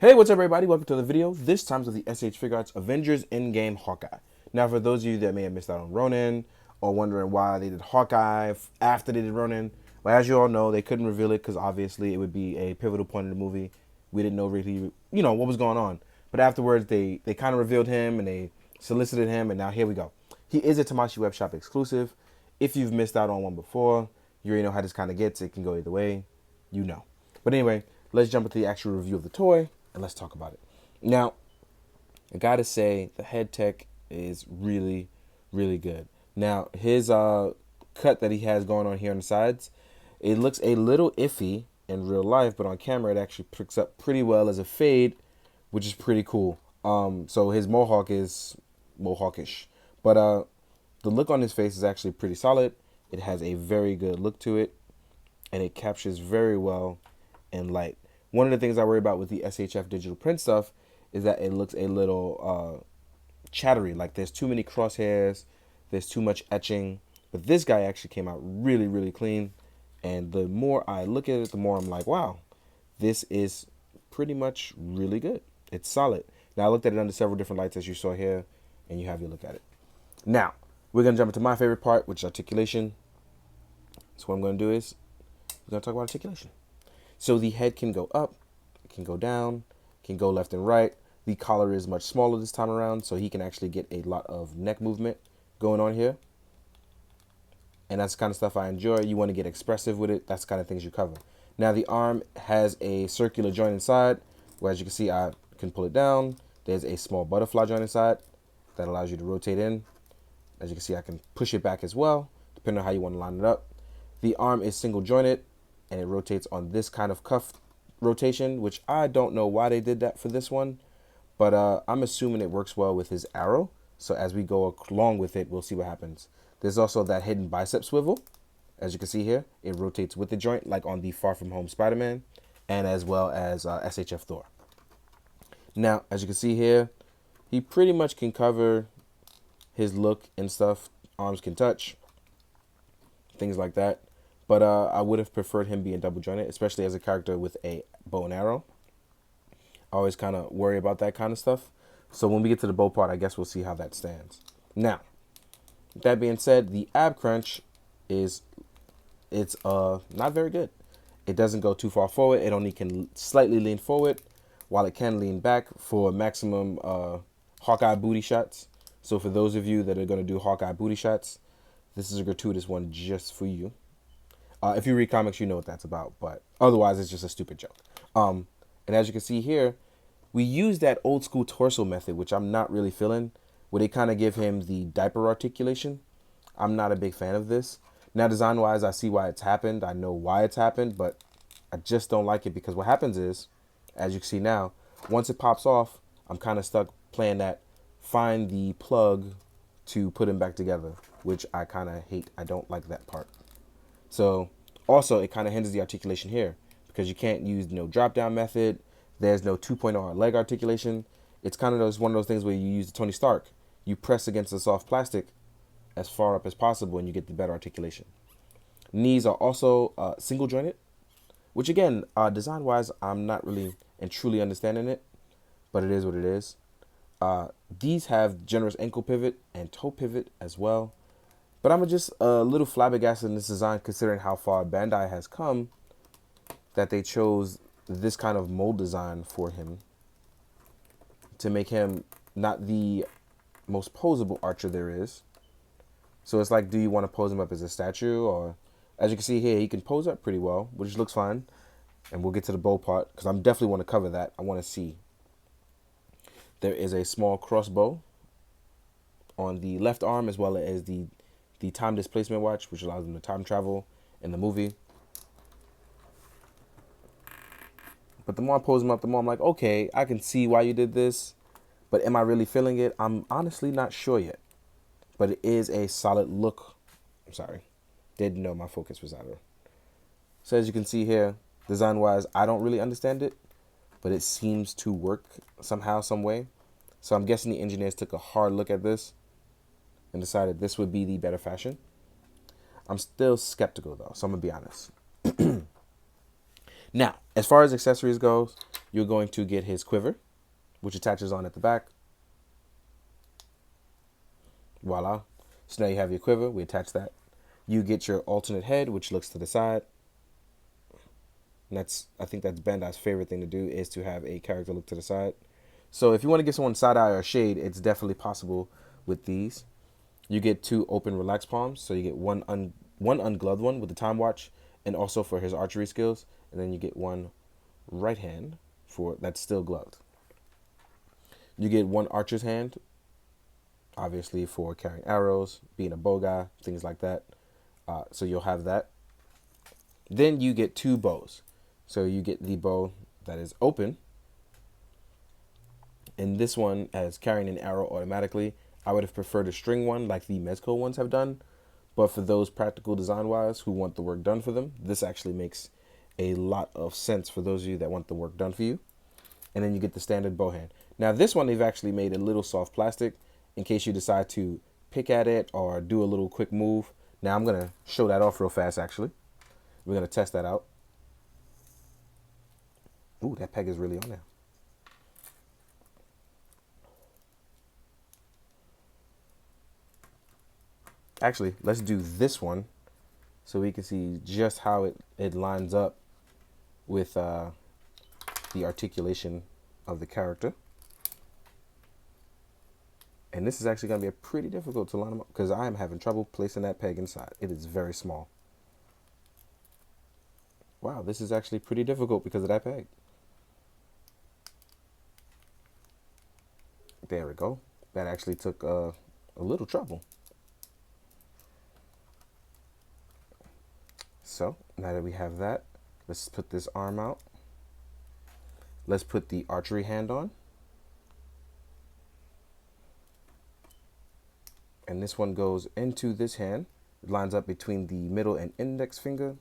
Hey, what's up, everybody? Welcome to the video. This time's with the SH Figuarts Avengers Endgame Hawkeye. Now, for those of you that may have missed out on Ronin or wondering why they did Hawkeye after they did Ronin, well, as you all know, they couldn't reveal it because obviously it would be a pivotal point in the movie. We didn't know really, what was going on. But afterwards, they kind of revealed him and they solicited him, and now here we go. He is a Tamashi Web Shop exclusive. If you've missed out on one before, you already know how this kind of gets. It can go either way, you know. But anyway, let's jump into the actual review of the toy and let's talk about it. Now, I gotta say the head tech is really, really good. Now, his cut that he has going on here on the sides, it looks a little iffy in real life, but on camera it actually picks up pretty well as a fade, which is pretty cool. So his mohawk is mohawkish, but the look on his face is actually pretty solid. It has a very good look to it, and it captures very well in light. One of the things I worry about with the SHF digital print stuff is that it looks a little chattery, like there's too many crosshairs, there's too much etching. But this guy actually came out really, really clean. And the more I look at it, the more I'm like, wow, this is pretty much really good. It's solid. Now, I looked at it under several different lights, as you saw here, and you have your look at it. Now, we're going to jump into my favorite part, which is articulation. So what I'm going to do is we're going to talk about articulation. So the head can go up, it can go down, can go left and right. The collar is much smaller this time around, so he can actually get a lot of neck movement going on here. And that's the kind of stuff I enjoy. You want to get expressive with it. That's the kind of things you cover. Now the arm has a circular joint inside, where as you can see, I can pull it down. There's a small butterfly joint inside that allows you to rotate in. As you can see, I can push it back as well, depending on how you want to line it up. The arm is single jointed, and it rotates on this kind of cuff rotation, which I don't know why they did that for this one, but I'm assuming it works well with his arrow. So as we go along with it, we'll see what happens. There's also that hidden bicep swivel. As you can see here, it rotates with the joint, like on the Far From Home Spider-Man, and as well as SHF Thor. Now, as you can see here, he pretty much can cover his look and stuff. Arms can touch, things like that. But I would have preferred him being double jointed, especially as a character with a bow and arrow. I always kind of worry about that kind of stuff. So when we get to the bow part, I guess we'll see how that stands. Now, with that being said, the ab crunch is not very good. It doesn't go too far forward. It only can slightly lean forward, while it can lean back for maximum Hawkeye booty shots. So for those of you that are going to do Hawkeye booty shots, this is a gratuitous one just for you. If you read comics, you know what that's about, but otherwise it's just a stupid joke. And as you can see here, we use that old school torso method, which I'm not really feeling, where they kind of give him the diaper articulation. I'm not a big fan of this. Now, design-wise, I see why it's happened. I know why it's happened, but I just don't like it because what happens is, as you can see now, once it pops off, I'm kind of stuck playing that find the plug to put him back together, which I kind of hate. I don't like that part. So also it kind of hinders the articulation here because you can't use no drop down method. There's no 2.0 leg articulation. It's kind of one of those things where you use the Tony Stark. You press against the soft plastic as far up as possible and you get the better articulation. Knees are also single jointed, which again, design wise, I'm not really and truly understanding it, but it is what it is. These have generous ankle pivot and toe pivot as well. But I'm just a little flabbergasted in this design considering how far Bandai has come that they chose this kind of mold design for him to make him not the most posable archer there is. So it's like, do you want to pose him up as a statue? Or as you can see here, he can pose up pretty well, which looks fine. And we'll get to the bow part because I definitely want to cover that. I want to see. There is a small crossbow on the left arm as well as the time displacement watch, which allows them to time travel in the movie. But the more I pose them up, the more I'm like, okay, I can see why you did this, but am I really feeling it? I'm honestly not sure yet, but it is a solid look. I'm sorry, didn't know my focus was out of it. So as you can see here, design wise, I don't really understand it, but it seems to work somehow, some way. So I'm guessing the engineers took a hard look at this and decided this would be the better fashion. I'm still skeptical though, so I'm gonna be honest. Now, as far as accessories goes, you're going to get his quiver, which attaches on at the back. Voila. So now you have your quiver. We attach that. You get your alternate head, which looks to the side. And I think that's Bandai's favorite thing to do, is to have a character look to the side. So if you want to get someone side eye or shade, it's definitely possible with these. You get 2 open relaxed palms. So you get one ungloved one with the time watch, and also for his archery skills. And then you get one right hand for that's still gloved. You get 1 archer's hand, obviously for carrying arrows, being a bow guy, things like that. So you'll have that. Then you get 2 bows. So you get the bow that is open. And this one as carrying an arrow automatically. I would have preferred a string one like the Mezco ones have done. But for those practical design wise who want the work done for them, this actually makes a lot of sense for those of you that want the work done for you. And then you get the standard bow hand. Now this one they've actually made a little soft plastic in case you decide to pick at it or do a little quick move. Now I'm going to show that off real fast actually. We're going to test that out. Ooh, that peg is really on there. Actually, let's do this one so we can see just how it lines up with the articulation of the character. And this is actually going to be pretty difficult to line them up because I am having trouble placing that peg inside. It is very small. Wow, this is actually pretty difficult because of that peg. There we go. That actually took a little trouble. So now that we have that, let's put this arm out. Let's put the archery hand on. And this one goes into this hand. It lines up between the middle and index finger.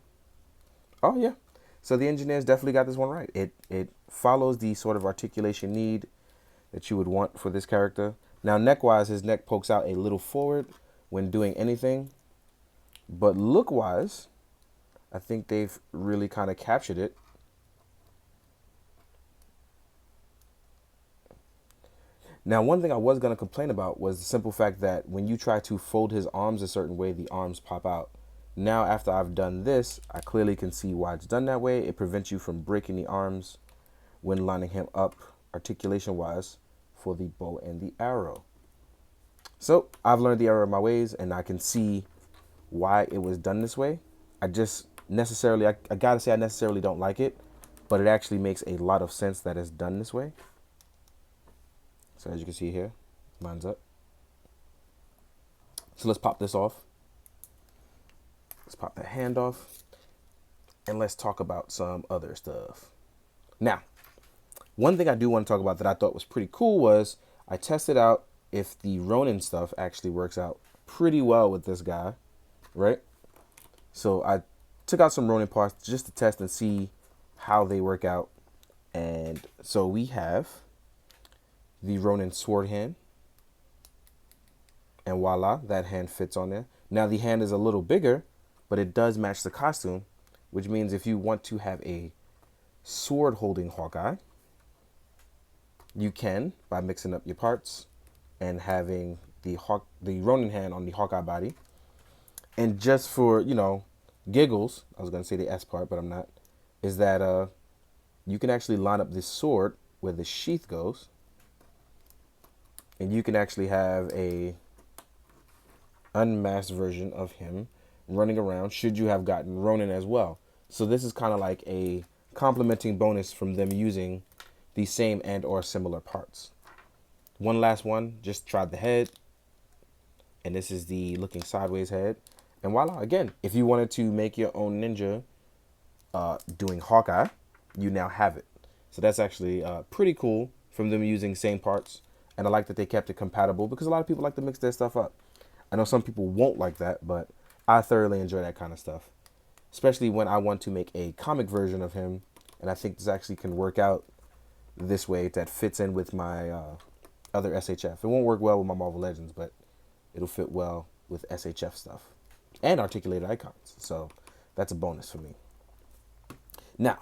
Oh yeah. So the engineers definitely got this one right. It follows the sort of articulation need that you would want for this character. Now neck-wise, his neck pokes out a little forward when doing anything. But look-wise, I think they've really kind of captured it. Now, one thing I was going to complain about was the simple fact that when you try to fold his arms a certain way, the arms pop out. Now, after I've done this, I clearly can see why it's done that way. It prevents you from breaking the arms when lining him up articulation-wise for the bow and the arrow. So, I've learned the error of my ways, and I can see why it was done this way. I gotta say I necessarily don't like it, but it actually makes a lot of sense that it's done this way. So as you can see here, lines up. So let's pop this off. Let's pop that hand off. And let's talk about some other stuff. Now, one thing I do want to talk about that I thought was pretty cool was I tested out if the Ronin stuff actually works out pretty well with this guy, right? So I took out some Ronin parts just to test and see how they work out. And so we have the Ronin sword hand. And voila, that hand fits on there. Now the hand is a little bigger, but it does match the costume, which means if you want to have a sword holding Hawkeye, you can by mixing up your parts and having the Ronin hand on the Hawkeye body. And just for, giggles, I was going to say the S part, but I'm not, is that you can actually line up this sword where the sheath goes. And you can actually have a unmasked version of him running around should you have gotten Ronin as well. So this is kind of like a complementing bonus from them using the same and or similar parts. One last one, just tried the head. And this is the looking sideways head. And voila, again, if you wanted to make your own ninja doing Hawkeye, you now have it. So that's actually pretty cool from them using same parts. And I like that they kept it compatible because a lot of people like to mix their stuff up. I know some people won't like that, but I thoroughly enjoy that kind of stuff. Especially when I want to make a comic version of him. And I think this actually can work out this way that fits in with my other SHF. It won't work well with my Marvel Legends, but it'll fit well with SHF stuff. And articulated icons. So that's a bonus for me. Now,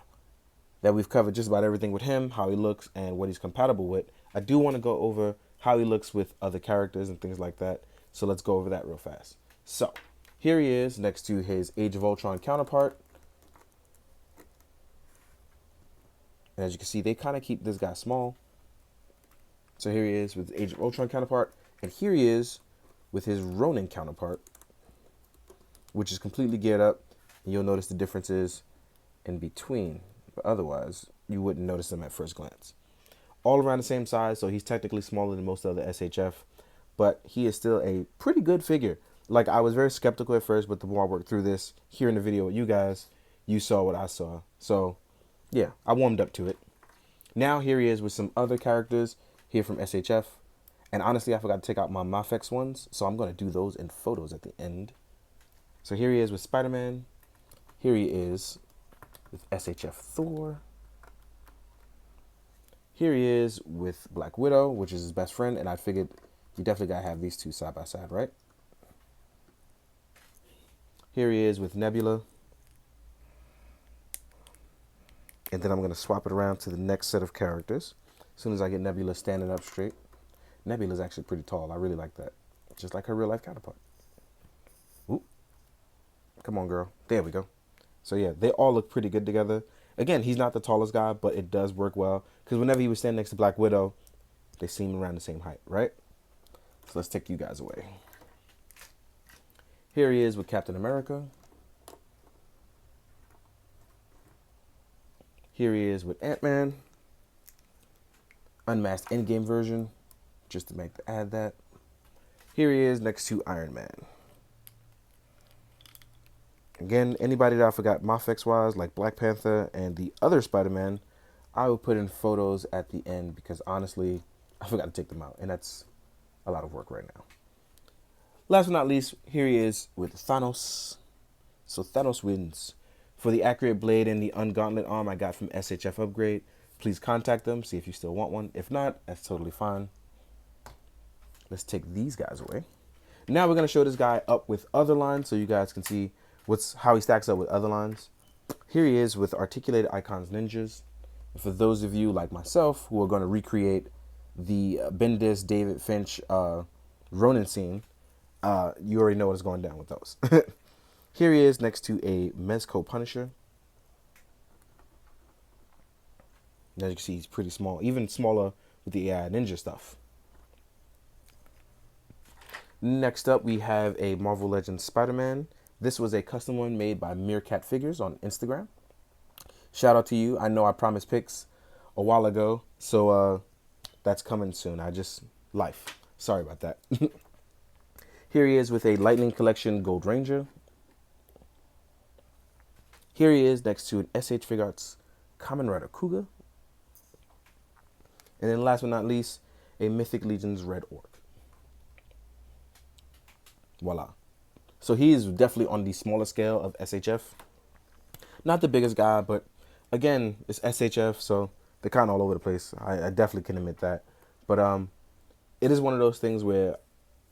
that we've covered just about everything with him, how he looks, and what he's compatible with, I do want to go over how he looks with other characters and things like that. So let's go over that real fast. So here he is next to his Age of Ultron counterpart. And as you can see, they kind of keep this guy small. So here he is with the Age of Ultron counterpart. And here he is with his Ronin counterpart, which is completely geared up. And you'll notice the differences in between. But otherwise, you wouldn't notice them at first glance. All around the same size, so he's technically smaller than most of the SHF. But he is still a pretty good figure. Like, I was very skeptical at first, but the more I worked through this, here in the video with you guys, you saw what I saw. So, yeah, I warmed up to it. Now, here he is with some other characters here from SHF. And honestly, I forgot to take out my Mafex ones, so I'm going to do those in photos at the end. So here he is with Spider-Man. Here he is with SHF Thor. Here he is with Black Widow, which is his best friend, and I figured you definitely got to have these two side by side, right? Here he is with Nebula. And then I'm going to swap it around to the next set of characters. As soon as I get Nebula standing up straight. Nebula's actually pretty tall. I really like that. Just like her real life counterpart. Ooh. Come on, girl. There we go. So yeah, they all look pretty good together. Again, he's not the tallest guy, but it does work well. Because whenever he was standing next to Black Widow, they seem around the same height, right? So let's take you guys away. Here he is with Captain America. Here he is with Ant-Man. Unmasked Endgame version, just to add that. Here he is next to Iron Man. Again, anybody that I forgot Mafex-wise, like Black Panther and the other Spider-Man, I will put in photos at the end because honestly, I forgot to take them out, and that's a lot of work right now. Last but not least, here he is with Thanos. So Thanos wins. For the accurate blade and the ungauntlet arm I got from SHF Upgrade, please contact them, see if you still want one. If not, that's totally fine. Let's take these guys away. Now we're going to show this guy up with other lines so you guys can see how he stacks up with other lines. Here he is with Articulated Icons Ninjas. And for those of you like myself who are going to recreate the Bendis, David Finch, Ronin scene, you already know what's going down with those. Here he is next to a Mezco Punisher. As you can see, he's pretty small, even smaller with the AI Ninja stuff. Next up, we have a Marvel Legends Spider-Man. This was a custom one made by Meerkat Figures on Instagram. Shout out to you. I know I promised pics a while ago, so that's coming soon. Life. Sorry about that. Here he is with a Lightning Collection Gold Ranger. Here he is next to an SH Figuarts Kamen Rider Kuga. And then last but not least, a Mythic Legions Red Orc. Voila. So he's definitely on the smaller scale of SHF. Not the biggest guy, but again, it's SHF, so they're kind of all over the place. I definitely can admit that. But it is one of those things where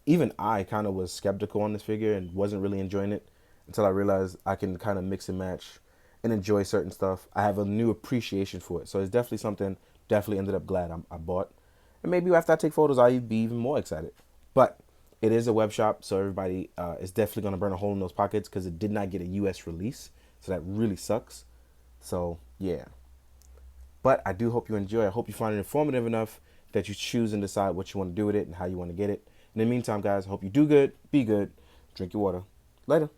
even I kind of was skeptical on this figure and wasn't really enjoying it until I realized I can kind of mix and match and enjoy certain stuff. I have a new appreciation for it. So it's definitely something, definitely ended up glad I bought. And maybe after I take photos, I'll be even more excited. But it is a web shop, so everybody is definitely going to burn a hole in those pockets because it did not get a US release. So that really sucks. So, yeah. But I do hope you enjoy. I hope you find it informative enough that you choose and decide what you want to do with it and how you want to get it. In the meantime, guys, I hope you do good, be good, drink your water. Later.